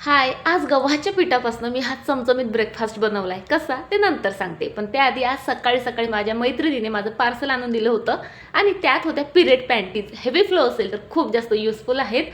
हाय, आज गव्हाच्या पिठापासून मी हा चमचमीत ब्रेकफास्ट बनवलाय. कसा ते नंतर सांगते. पण त्याआधी आज सकाळी सकाळी माझ्या मैत्रिणीने माझं पार्सल आणून दिलं होतं आणि त्यात होत्या पिरियड पॅन्टीज. हेवी फ्लो असेल तर खूप जास्त युजफुल आहेत.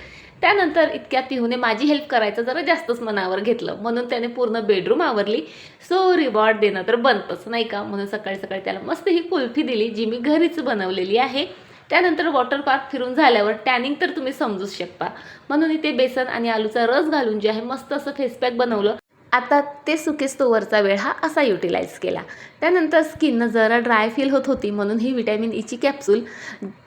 त्यानंतर इतक्या पिहूने माझी हेल्प करायचं जरा जास्तच मनावर घेतलं, म्हणून त्याने पूर्ण बेडरूम आवरली. सो रिवॉर्ड देणं तर बनतंच नाही का. म्हणून सकाळी सकाळी त्याला मस्त ही कुल्फी दिली, जी मी घरीच बनवलेली आहे. त्यानंतर वॉटर पार्क फिरून झाल्यावर टॅनिंग तर तुम्ही समजूच शकता, म्हणून इथे बेसन आणि आलूचा रस घालून जे आहे मस्त असं फेस पॅक बनवलं. आता ते सुकेस्तोवरचा वेळ हा असा युटिलाइज केला. त्यानंतर स्किन जरा ड्राय फील होत होती, म्हणून ही विटॅमिन ईची कॅप्सूल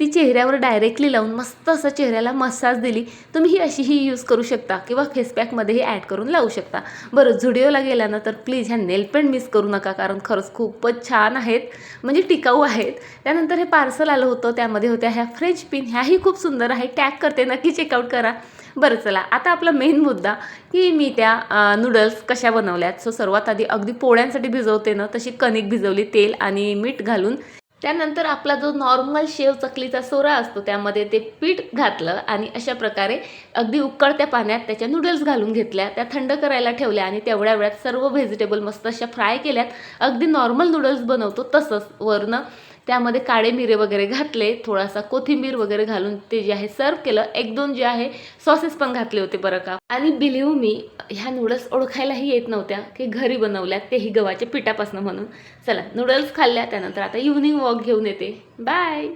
ती चेहऱ्यावर डायरेक्टली लावून मस्त असं चेहऱ्याला मसाज दिली. तुम्ही ही अशीही यूज करू शकता किंवा फेस पॅकमध्येही ॲड करून लावू शकता. बरं, झुडिओला गेला ना तर प्लीज ह्या नेल पेंट मिस करू नका, कारण खरंच खूपच छान आहेत, म्हणजे टिकाऊ आहेत. त्यानंतर हे पार्सल आलं होतं, त्यामध्ये होत्या ह्या फ्रेंच पिन, ह्याही खूप सुंदर आहे. टॅग करते, नक्की चेकआउट करा. बरं चला, आता आपला मेन मुद्दा की मी त्या नूडल्स कशा बनवल्यात. सो सर्वात आधी अगदी पोळ्यांसाठी भिजवते ना तशी कणिक भिजवली तेल आणि मीठ घालून. त्यानंतर आपला जो नॉर्मल शेव चकलीचा सोरा असतो त्यामध्ये ते पीठ घातलं आणि अशा प्रकारे अगदी उकळत्या पाण्यात त्याच्या नूडल्स घालून घेतल्या, त्या थंड करायला ठेवल्या आणि तेवढ्या वेळात सर्व व्हेजिटेबल मस्त अशा फ्राय केल्यात. अगदी नॉर्मल नूडल्स बनवतो तसंच. वरनं त्यामध्ये काळे मिरे वगैरे घातले, थोडासा कोथिंबीर वगैरे घालून ते जे आहे सर्व केलं. एक दोन जे आहे सॉसेस पण घातले होते बरं का. आणि बिलीव्ह मी, ह्या नूडल्स ओळखायलाही येत नव्हत्या की घरी बनवल्यात, तेही गव्हाच्या पिठापासून. म्हणून चला नूडल्स खाल्ल्या. त्यानंतर आता इव्हनिंग वॉक घेऊन येते. बाय.